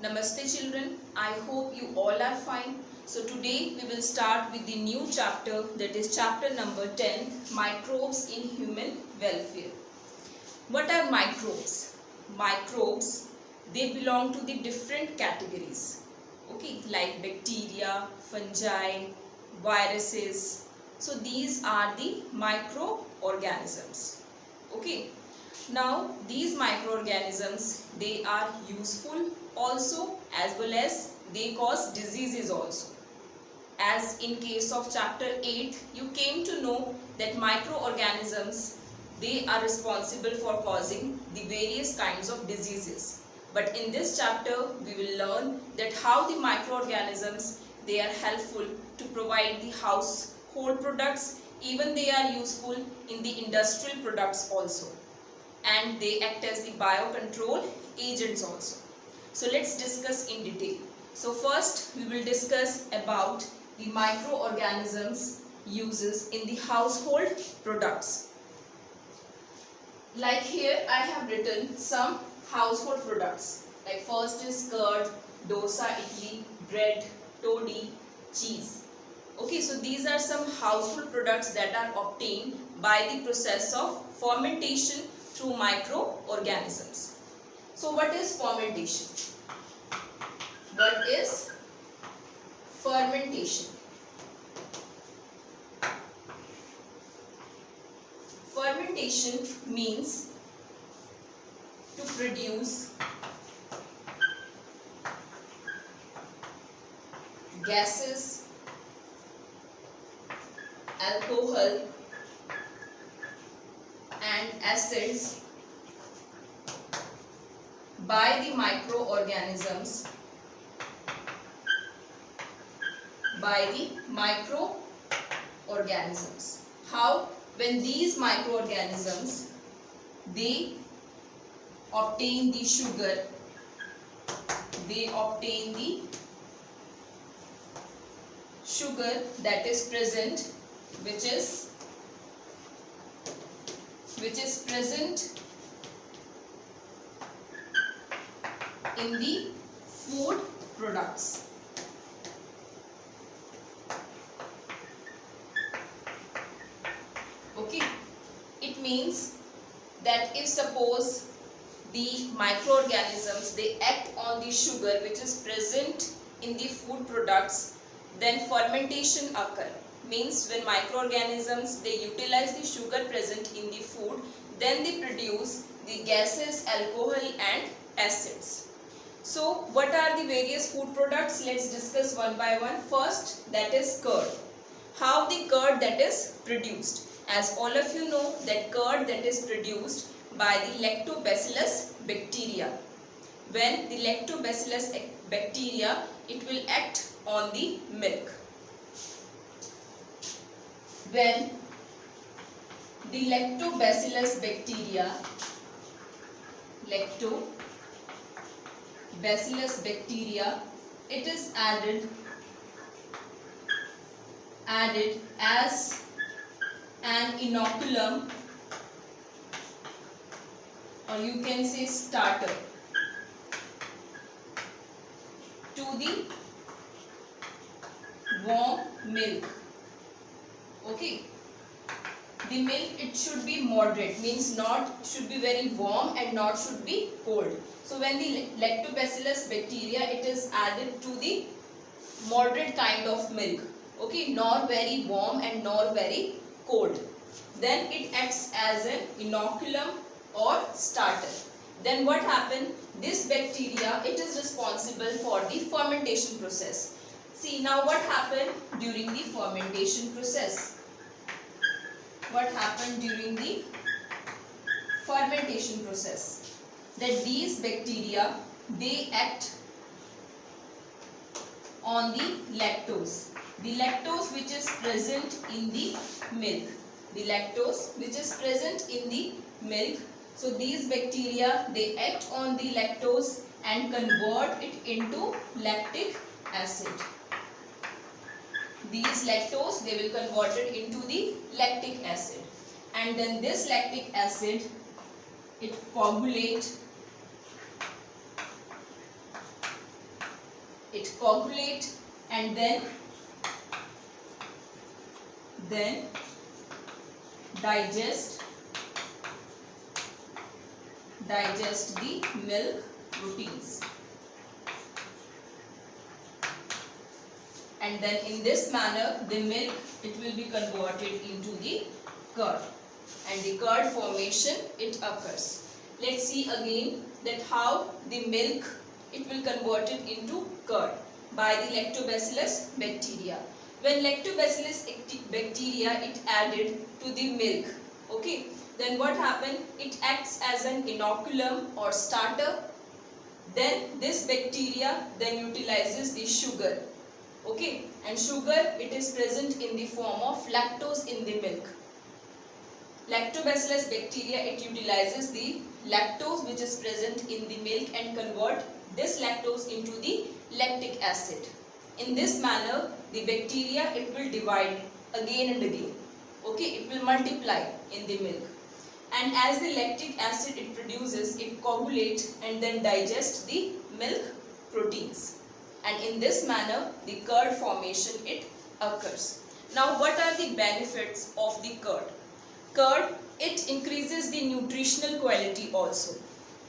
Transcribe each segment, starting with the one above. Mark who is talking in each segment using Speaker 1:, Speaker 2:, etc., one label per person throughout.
Speaker 1: Namaste children, I hope you all are fine. So today we will start with the new chapter, that is chapter number 10, Microbes in Human Welfare. What are microbes? Microbes, they belong to the different categories, okay, like bacteria, fungi, viruses. So these are the microorganisms, okay. Now these microorganisms, they are useful also as well as they cause diseases also. As in case of chapter 8, you came to know that microorganisms, they are responsible for causing the various kinds of diseases. But in this chapter, we will learn that how the microorganisms, they are helpful to provide the household products, even they are useful in the industrial products also. And they act as the biocontrol agents also. So let's discuss in detail. So first we will discuss about the microorganisms uses in the household products. Like here I have written some household products. Like first is curd, dosa, idli, bread, toddy, cheese. Okay, so these are some household products that are obtained by the process of fermentation through microorganisms. So what is fermentation? What is fermentation? Fermentation means to produce gases, alcohol and acids by the microorganisms, How? When these microorganisms, they obtain the sugar, that is present, which is present in the food products. Okay, it means that if suppose the microorganisms, they act on the sugar which is present in the food products, then fermentation occur. Means when microorganisms, they utilize the sugar present in the food, then they produce the gases, alcohol and acids. So what are the various food products? Let's discuss one by one. First, that is curd. How the curd that is produced? As all of you know that curd that is produced by the lactobacillus bacteria. When the lactobacillus bacteria, it will act on the milk. When the lactobacillus bacteria, it is added as an inoculum, or you can say starter, to the warm milk. Okay, the milk, it should be moderate, means not should be very warm and not should be cold. So when the lactobacillus bacteria, it is added to the moderate kind of milk, okay, nor very warm and nor very cold, then it acts as an inoculum or starter. Then what happened? This bacteria, it is responsible for the fermentation process. See now what happened during the fermentation process. What happened during the fermentation process? That these bacteria, they act on the lactose. The lactose which is present in the milk. So these bacteria, they act on the lactose and convert it into lactic acid. These lactose, they will convert it into the lactic acid. And then this lactic acid, it coagulate it coagulate and then digest the milk proteins. And then in this manner the milk, it will be converted into the curd, and the curd formation it occurs. Let's see again that how the milk, it will convert it into curd by the lactobacillus bacteria. When lactobacillus bacteria it added to the milk, okay, then what happened? It acts as an inoculum or starter. Then this bacteria then utilizes the sugar, okay, and sugar, it is present in the form of lactose in the milk. Lactobacillus bacteria, it utilizes the lactose which is present in the milk and convert this lactose into the lactic acid. In this manner the bacteria, it will divide again and again, okay, it will multiply in the milk, and as the lactic acid it produces, it coagulates and then digests the milk proteins, and in this manner the curd formation it occurs. Now what are the benefits of the curd? Curd, it increases the nutritional quality also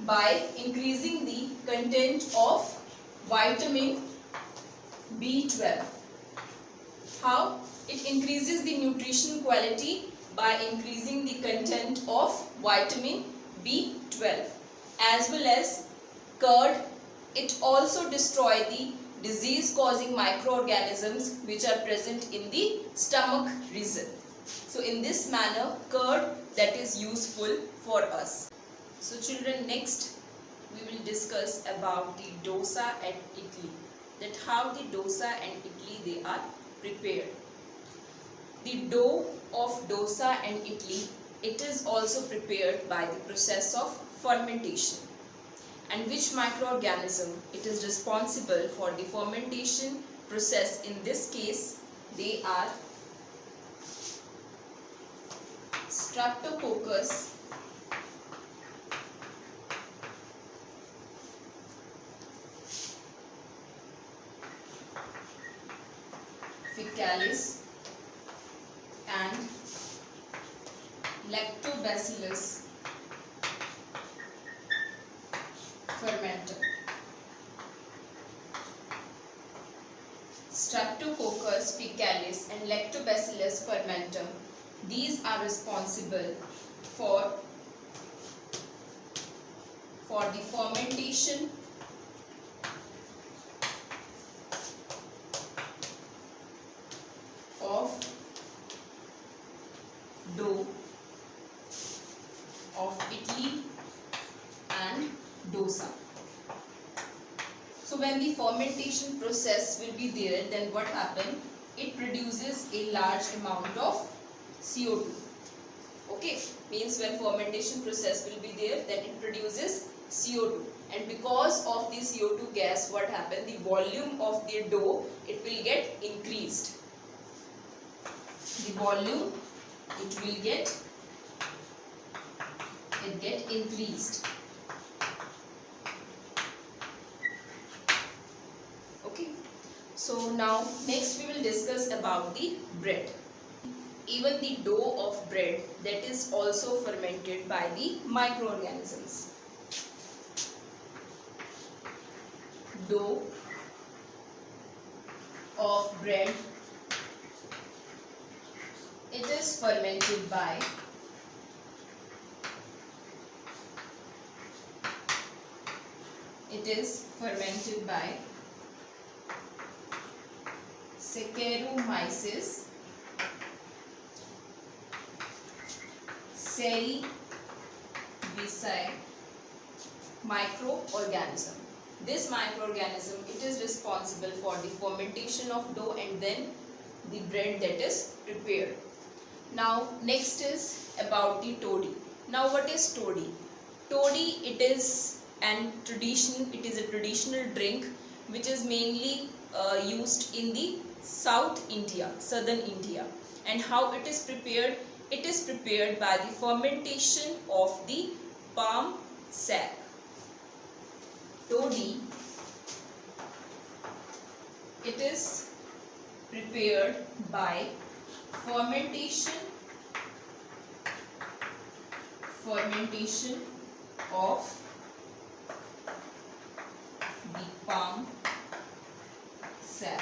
Speaker 1: by increasing the content of vitamin B12. How? It increases the nutrition quality by increasing the content of vitamin B12, as well as curd, it also destroys the disease causing microorganisms which are present in the stomach region. So in this manner curd, that is useful for us. So children, next we will discuss about the dosa and idli, that how the dosa and idli they are prepared. The dough of dosa and idli, it is also prepared by the process of fermentation. And which microorganism it is responsible for the fermentation process? In this case, they are Streptococcus faecalis and Lactobacillus fermentum. Streptococcus faecalis and Lactobacillus fermentum, these are responsible for the fermentation of dough of idli and dosa. So when the fermentation process will be there, then what happen? It produces a large amount of CO2. Okay, means when fermentation process will be there, then it produces CO2, and because of the CO2 gas, what happen? The volume of the dough, it will get increased. The volume, it will get increased. Okay, so now next we will discuss about the bread. Even the dough of bread, that is also fermented by the microorganisms. Dough of bread, it is fermented by Saccharomyces cerevisiae microorganism. This microorganism, it is responsible for the fermentation of dough and then the bread that is prepared. Now next is about the toddy. Now what is toddy? Toddy, it is a traditional drink which is mainly used in the southern India. And how it is prepared? It is prepared by the fermentation of the palm sap. Toddy is prepared by fermentation of the palm sap.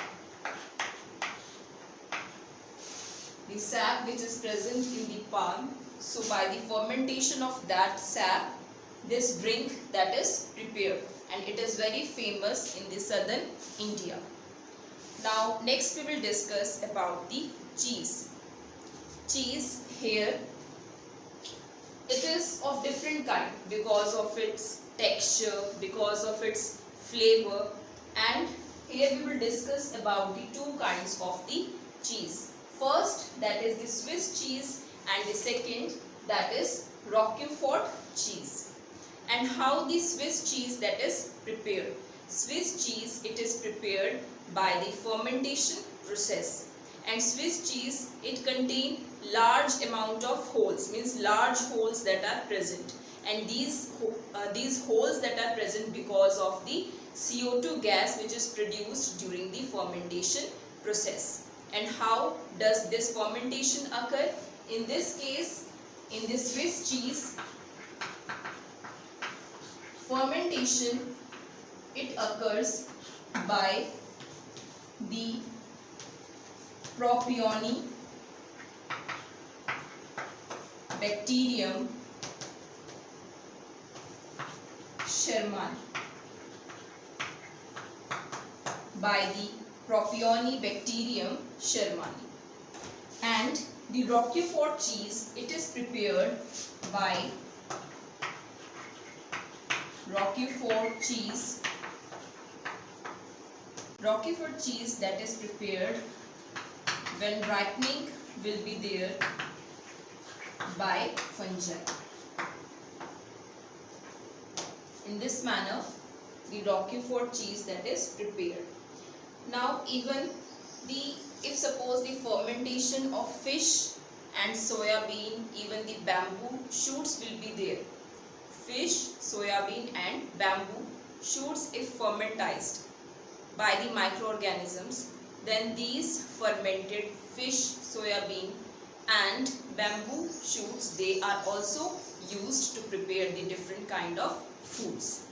Speaker 1: The sap which is present in the palm, so by the fermentation of that sap, this drink that is prepared, and it is very famous in the southern India. Now next we will discuss about the cheese. Cheese here, it is of different kind because of its texture, because of its flavor, and here we will discuss about the two kinds of the cheese. First, that is the Swiss cheese, and the second, that is Roquefort cheese. And how the Swiss cheese that is prepared. Swiss cheese, it is prepared by the fermentation process. And Swiss cheese, it contains large amount of holes, means large holes that are present. And these holes that are present because of the CO2 gas which is produced during the fermentation process. And how does this fermentation occur? In this case, in the Swiss cheese, fermentation, it occurs by the Propionibacterium shermani. By the Propionibacterium shermani. And the Roquefort cheese, it is prepared by Roquefort cheese. Roquefort cheese that is prepared when ripening will be there by fungi. In this manner, the Roquefort cheese that is prepared. Now even if suppose the fermentation of fish and soya bean, even the bamboo shoots will be there. Fish, soya bean and bamboo shoots, if fermentized by the microorganisms, then these fermented fish, soya bean and bamboo shoots, they are also used to prepare the different kind of foods.